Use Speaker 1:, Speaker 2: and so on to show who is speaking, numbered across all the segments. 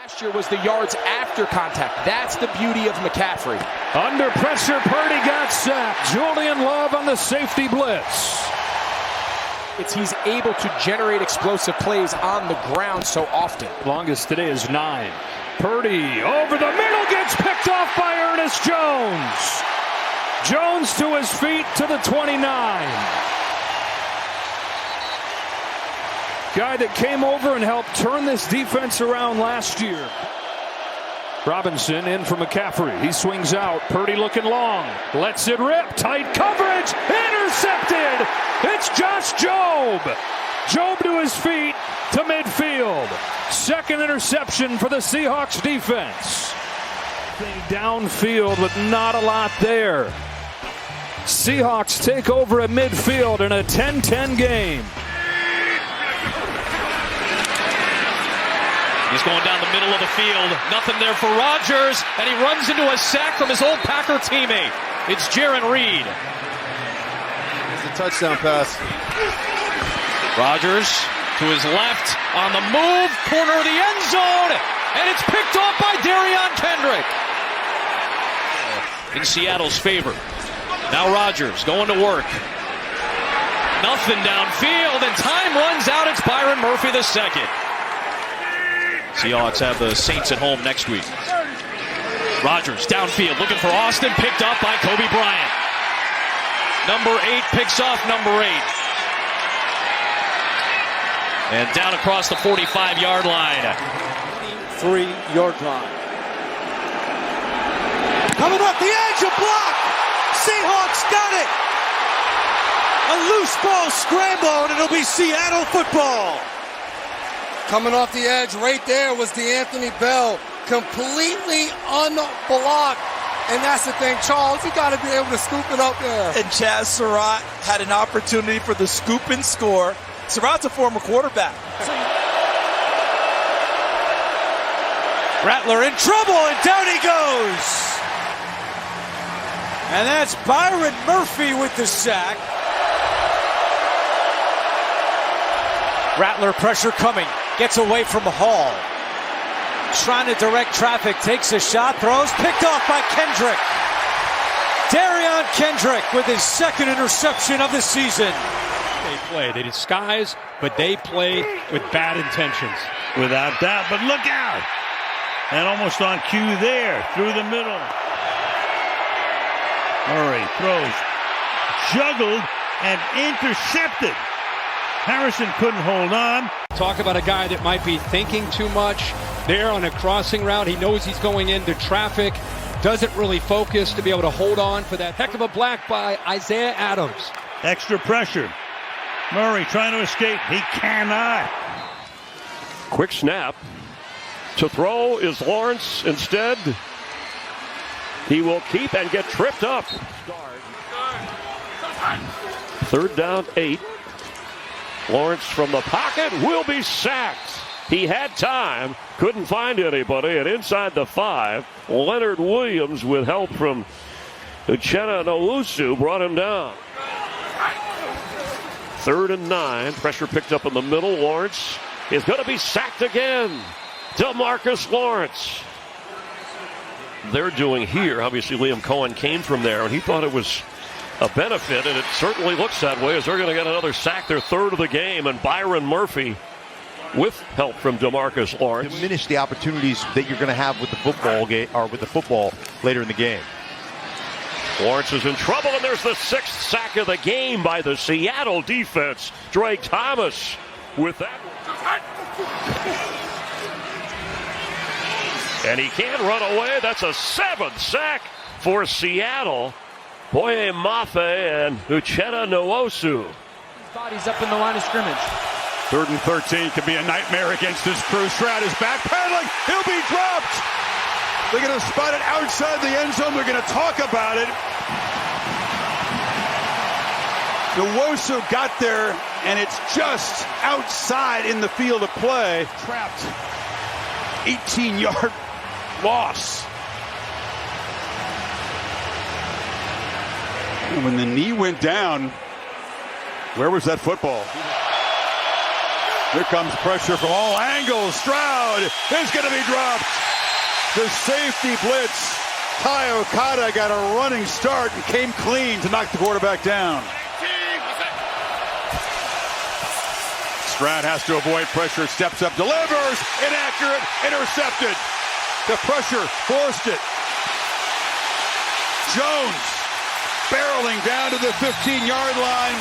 Speaker 1: Last year was the yards after contact. That's the beauty of McCaffrey.
Speaker 2: Under pressure, Purdy got sacked. Julian Love on the safety blitz.
Speaker 1: He's able to generate explosive plays on the ground so often.
Speaker 2: Longest today is 9. Purdy over the middle, gets picked off by Ernest Jones. Jones to his feet to the 29. Guy that came over and helped turn this defense around last year. Robinson in for McCaffrey. He swings out. Purdy looking long. Lets it rip. Tight coverage. Intercepted. It's Josh Jobe. Jobe to his feet to midfield. Second interception for the Seahawks defense. Downfield with not a lot there. Seahawks take over at midfield in a 10-10 game.
Speaker 3: He's going down the middle of the field. Nothing there for Rodgers, and he runs into a sack from his old Packer teammate. It's Jaron Reed.
Speaker 4: It's a touchdown pass.
Speaker 3: Rodgers to his left on the move, corner of the end zone, and it's picked off by Darion Kendrick. In Seattle's favor. Now Rodgers going to work. Nothing downfield, and time runs out. It's Byron Murphy the second. Seahawks have the Saints at home next week. Rodgers downfield looking for Austin, picked up by Kobe Bryant. Number 8 picks off number 8. And down across the 45-yard line.
Speaker 5: 3-yard line. Coming off the edge, a block. Seahawks got it. A loose ball scramble, and it'll be Seattle football.
Speaker 4: Coming off the edge right there was DeAnthony Bell, completely unblocked. And that's the thing, Charles, you got to be able to scoop it up there.
Speaker 5: And Chaz Surratt had an opportunity for the scoop and score. Surratt's a former quarterback. Rattler in trouble, and down he goes. And that's Byron Murphy with the sack. Rattler pressure coming. Gets away from Hall. Trying to direct traffic. Takes a shot. Throws. Picked off by Kendrick. Darion Kendrick with his second interception of the season.
Speaker 6: They play. They disguise, but they play with bad intentions.
Speaker 7: Without doubt. But look out. And almost on cue there. Through the middle. Murray throws. Juggled and intercepted. Harrison couldn't hold on.
Speaker 6: Talk about a guy that might be thinking too much. There on a crossing route, he knows he's going into traffic. Doesn't really focus to be able to hold on for that heck of a block by Isaiah Adams.
Speaker 7: Extra pressure. Murray trying to escape. He cannot.
Speaker 8: Quick snap. To throw is Lawrence instead. He will keep and get tripped up. 3rd down, 8. Lawrence from the pocket will be sacked. He had time, couldn't find anybody, and inside the 5, Leonard Williams with help from Uchenna Nwosu brought him down. 3rd and 9, pressure picked up in the middle. Lawrence is going to be sacked again. DeMarcus Lawrence. They're doing here, obviously Liam Cohen came from there, and he thought it was a benefit, and it certainly looks that way as they're going to get another sack, their 3rd of the game, and Byron Murphy with help from DeMarcus Lawrence.
Speaker 9: Diminish the opportunities that you're going to have with the football game or with the football later in the game.
Speaker 8: Lawrence is in trouble, and there's the 6th sack of the game by the Seattle defense. Drake Thomas with that. And he can't run away. That's a 7th sack for Seattle. Boye Mafe and Uchenna Nwosu.
Speaker 5: Bodies up in the line of scrimmage.
Speaker 2: 3rd and 13 could be a nightmare against this crew. Stroud is backpedaling. He'll be dropped. They're going to spot it outside the end zone. They're going to talk about it. Nwosu got there, and it's just outside in the field of play. Trapped. 18-yard loss. When the knee went down, where was that football?
Speaker 10: Here comes pressure from all angles. Stroud is going to be dropped. The safety blitz. Ty Okada got a running start and came clean to knock the quarterback down. Stroud has to avoid pressure, steps up, delivers, inaccurate, intercepted. The pressure forced it. Jones barreling down to the 15-yard line.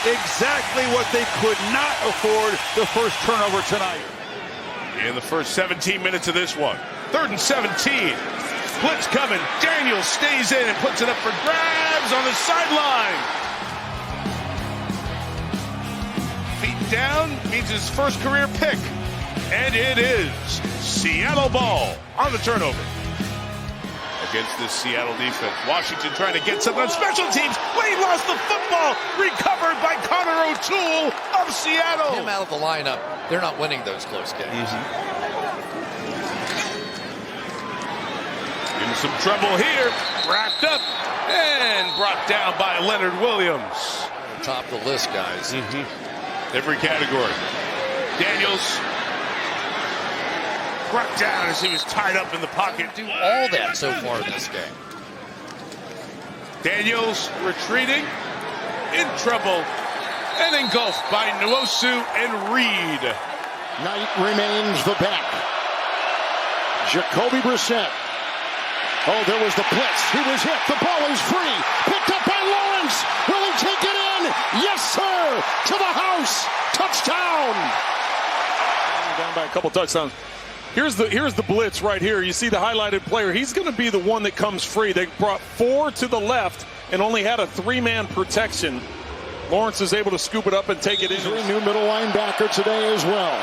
Speaker 10: Exactly what they could not afford the first turnover tonight.
Speaker 11: In the first 17 minutes of this one. 3rd and 17. Blitz coming. Daniels stays in and puts it up for grabs on the sideline. Feet down means his first career pick. And it is Seattle ball on the turnover. Against this Seattle defense. Washington trying to get something on special teams. Wade lost the football. Recovered by Connor O'Toole of Seattle.
Speaker 12: Him out of the lineup. They're not winning those close games.
Speaker 11: In some trouble here. Wrapped up and brought down by Leonard Williams.
Speaker 12: Top of the list, guys.
Speaker 11: Every category. Daniels brought down as he was tied up in the pocket.
Speaker 12: Do all that so far in this game.
Speaker 11: Daniels retreating, in trouble, and engulfed by Nwosu and Reed.
Speaker 13: Knight remains the back. Jacoby Brissett. Oh, there was the blitz. He was hit. The ball is free. Picked up by Lawrence. Will he take it in? Yes, sir. To the house. Touchdown.
Speaker 14: Down by a couple touchdowns. Here's the blitz right here. You see the highlighted player. He's going to be the one that comes free. They brought 4 to the left and only had a 3-man protection. Lawrence is able to scoop it up and take it in.
Speaker 13: New middle linebacker today as well.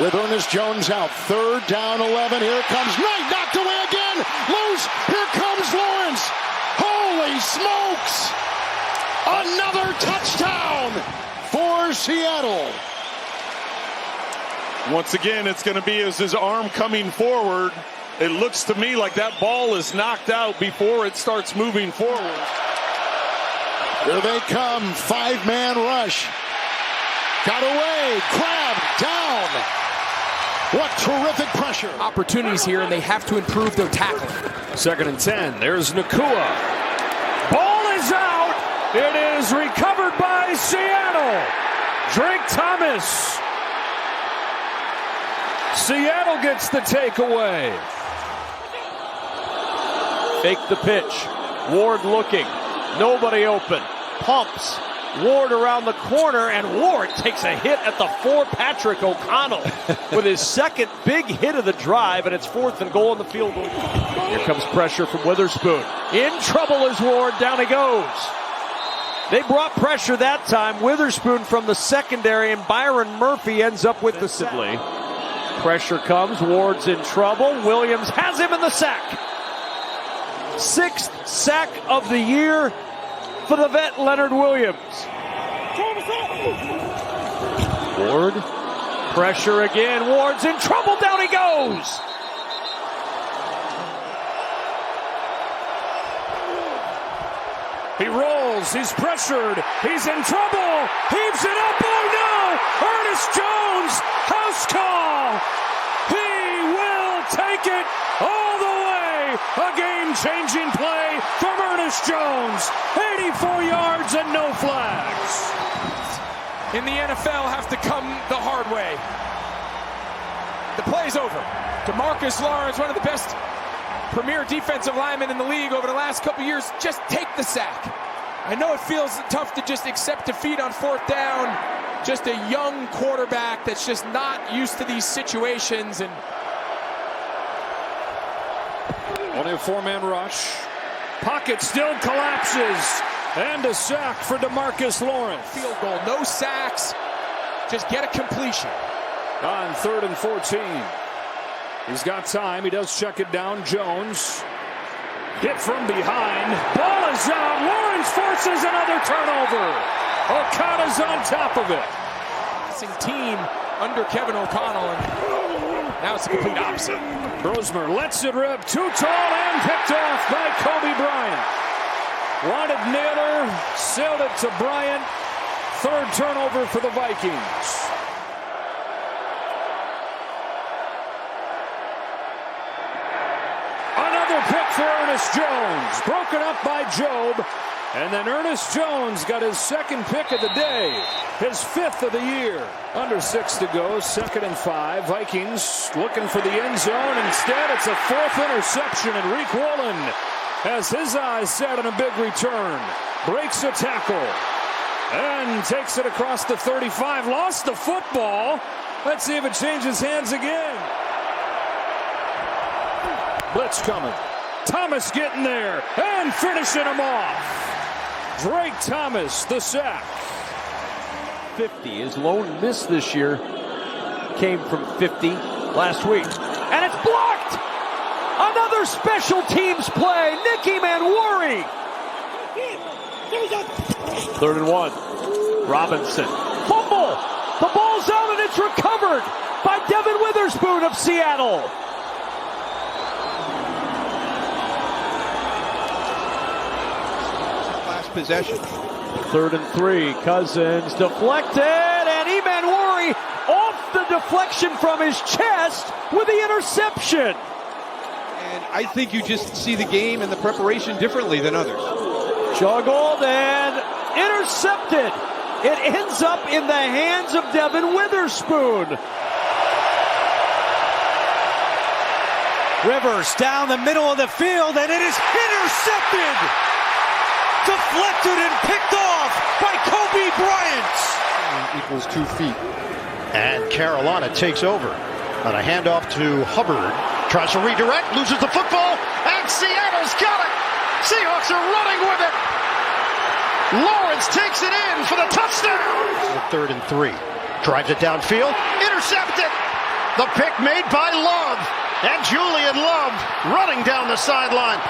Speaker 13: With Ernest Jones out. 3rd down 11. Here comes Knight. Knocked away again. Loose. Here comes Lawrence. Holy smokes. Another touchdown for Seattle.
Speaker 14: Once again, it's going to be as his arm coming forward. It looks to me like that ball is knocked out before it starts moving forward.
Speaker 13: Here they come. 5-man rush. Got away. Grabbed. Down. What terrific pressure.
Speaker 1: Opportunities here, and they have to improve their tackling.
Speaker 2: 2nd and 10. There's Nakua. Ball is out. It is recovered by Seattle. Drake Thomas. Seattle gets the takeaway.
Speaker 8: Fake the pitch. Ward looking. Nobody open. Pumps. Ward around the corner, and Ward takes a hit at the 4, Patrick O'Connell, with his second big hit of the drive, and it's 4th and goal in the field goal. Here comes pressure from Witherspoon. In trouble is Ward. Down he goes. They brought pressure that time. Witherspoon from the secondary, and Byron Murphy ends up with the sack. Pressure comes. Ward's in trouble. Williams has him in the sack. 6th sack of the year for the vet Leonard Williams. Ward. Pressure again. Ward's in trouble. Down he goes.
Speaker 2: He rolls. He's pressured. He's in trouble. Heaves it up. Oh no! Ernest Jones. House call. He will take it all the way. A game-changing play from Ernest Jones. 84 yards and no flags.
Speaker 1: In the NFL, have to come the hard way. The play's over. DeMarcus Lawrence, one of the best premier defensive linemen in the league over the last couple years, just take the sack. I know it feels tough to just accept defeat on 4th down. Just a young quarterback that's just not used to these situations. And
Speaker 2: only a 4-man rush. Pocket still collapses. And a sack for DeMarcus Lawrence.
Speaker 1: Field goal, no sacks. Just get a completion.
Speaker 2: On 3rd and 14. He's got time. He does check it down. Jones. Hit from behind. Ball is out. Lawrence forces another turnover. Okada's on top of it.
Speaker 1: Team under Kevin O'Connell, and now it's the complete opposite.
Speaker 2: Brosmer lets it rip. Too tall and picked off by Kobe Bryant. Wanted Naylor, sailed it to Bryant. 3rd turnover for the Vikings. for Ernest Jones. Broken up by Jobe. And then Ernest Jones got his second pick of the day. His 5th of the year. Under 6 to go. 2nd and 5. Vikings looking for the end zone. Instead, it's a 4th interception. And Rick Woolen has his eyes set on a big return. Breaks a tackle. And takes it across the 35. Lost the football. Let's see if it changes hands again. Blitz coming. Thomas getting there. And finishing him off. Drake Thomas, the sack.
Speaker 5: 50. His lone miss this year came from 50 last week. And it's blocked! Another special teams play. Nicky Manwari.
Speaker 2: 3rd and 1.
Speaker 5: Robinson. Fumble! The ball's out and it's recovered by Devin Witherspoon of Seattle.
Speaker 15: Possession.
Speaker 5: 3rd and 3. Cousins deflected, and Manwari off the deflection from his chest with the interception.
Speaker 15: And I think you just see the game and the preparation differently than others.
Speaker 5: Juggled and intercepted. It ends up in the hands of Devin Witherspoon. Rivers down the middle of the field, and it is intercepted. Deflected and picked off by Kobe Bryant.
Speaker 13: Equals 2 feet. And Carolina takes over on a handoff to Hubbard. Tries to redirect, loses the football, and Seattle's got it. Seahawks are running with it. Lawrence takes it in for the touchdown. 3rd and 3. Drives it downfield. Intercepted. The pick made by Love. And Julian Love running down the sideline.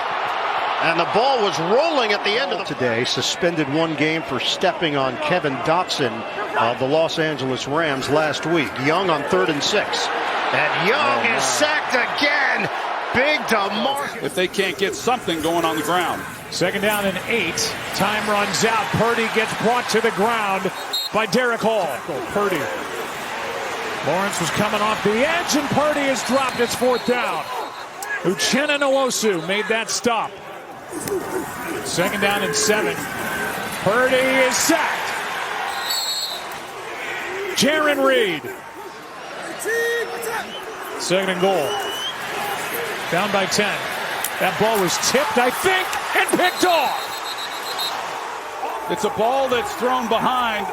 Speaker 13: And the ball was rolling at the end of the today. Suspended 1 game for stepping on Kevin Dotson of the Los Angeles Rams last week. Young on 3rd and 6. And Young is sacked again. Big DeMarcus.
Speaker 14: If they can't get something going on the ground.
Speaker 2: 2nd down and 8. Time runs out. Purdy gets brought to the ground by Derek Hall. Purdy. Lawrence was coming off the edge, and Purdy has dropped. It's 4th down. Uchenna Nwosu made that stop. 2nd down and 7. Purdy is sacked. Jaron Reed. 2nd and goal. Down by 10. That ball was tipped, I think, and picked off.
Speaker 14: It's a ball that's thrown behind.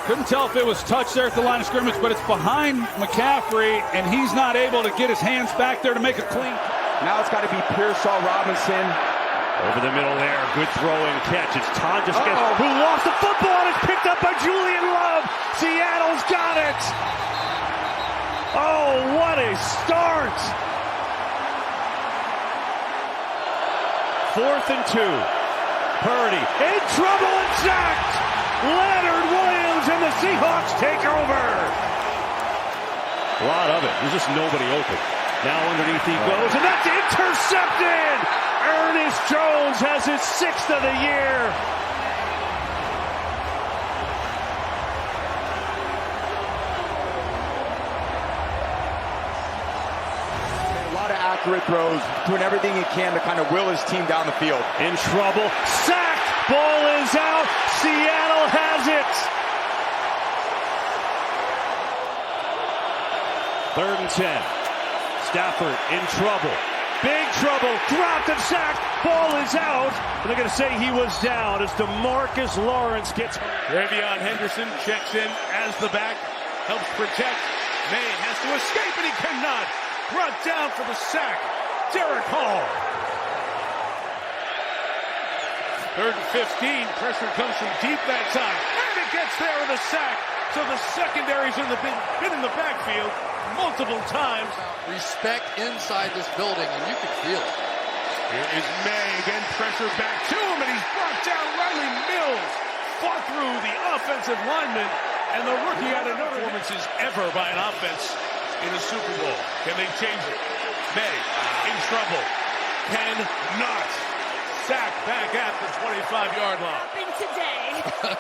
Speaker 14: Couldn't tell if it was touched there at the line of scrimmage, but it's behind McCaffrey, and he's not able to get his hands back there to make a clean.
Speaker 1: Now it's got to be Pearsall Robinson.
Speaker 8: Over the middle there. Good throw and catch. It's Tonjus who lost the football, and it's picked up by Julian Love. Seattle's got it. Oh, what a start. 4th and 2. Purdy in trouble and sacked. Leonard Williams and the Seahawks take over. A lot of it. There's just nobody open. Now underneath he goes, and that's intercepted. Ernest Jones has his 6th of the year.
Speaker 1: A lot of accurate throws, doing everything he can to kind of will his team down the field.
Speaker 8: In trouble. Sacked. Ball is out. Seattle has it. 3rd and 10. Stafford in trouble. Big trouble. Dropped and sacked. Ball is out. And they're going to say he was down as DeMarcus Lawrence gets hurt.
Speaker 11: Ravion Henderson checks in as the back. Helps protect. Maine has to escape, and he cannot. Brought down for the sack. Derek Hall. 3rd and 15. Pressure comes from deep that time. And it gets there with a sack. So the secondary's been in the backfield multiple times.
Speaker 12: Respect inside this building, and you can feel it.
Speaker 11: Here is May. Again, pressure back to him, and he's brought down. Riley Mills fought through the offensive lineman, and the rookie had another performances ever by an offense in a Super Bowl. Can they change it? May in trouble. Cannot. Sack back at the 25-yard line.
Speaker 16: Today.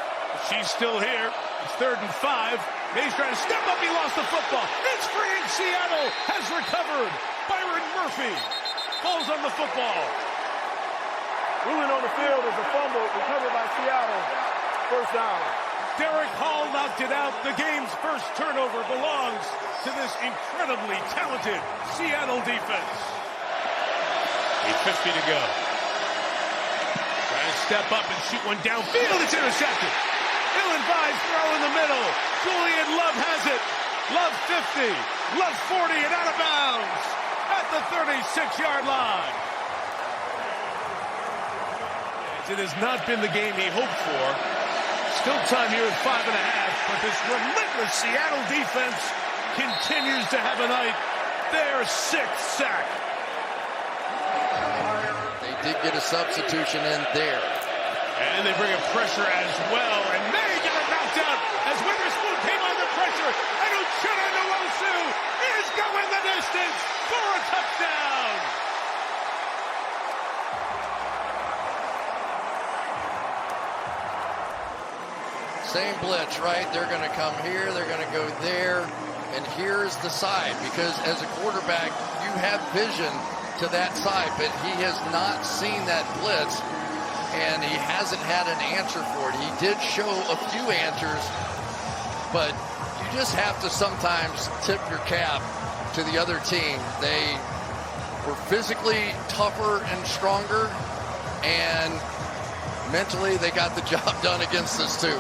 Speaker 11: She's still here. It's 3rd and 5. May's trying to step up. He lost the football. It's free, and Seattle has recovered. Byron Murphy falls on the football.
Speaker 16: Ruling on the field is a fumble recovered by Seattle. First down.
Speaker 11: Derek Hall knocked it out. The game's first turnover belongs to this incredibly talented Seattle defense. 8:50 to go. Trying to step up and shoot one downfield. It's intercepted. Ill-advised throw in the middle. Julian Love has it. Love 50. Love 40 and out of bounds at the 36-yard line. It has not been the game he hoped for. Still time here at 5.5, but this relentless Seattle defense continues to have a night. Their 6th sack.
Speaker 12: They did get a substitution in there.
Speaker 11: And they bring a pressure as well, and they get it knocked out as Witherspoon came under pressure, and Uchenna Nwosu is going the distance for a touchdown.
Speaker 12: Same blitz, right? They're going to come here, they're going to go there, and here's the side, because as a quarterback, you have vision to that side, but he has not seen that blitz, and he hasn't had an answer for it. He did show a few answers, but you just have to sometimes tip your cap to the other team. They were physically tougher and stronger, and mentally they got the job done against us too.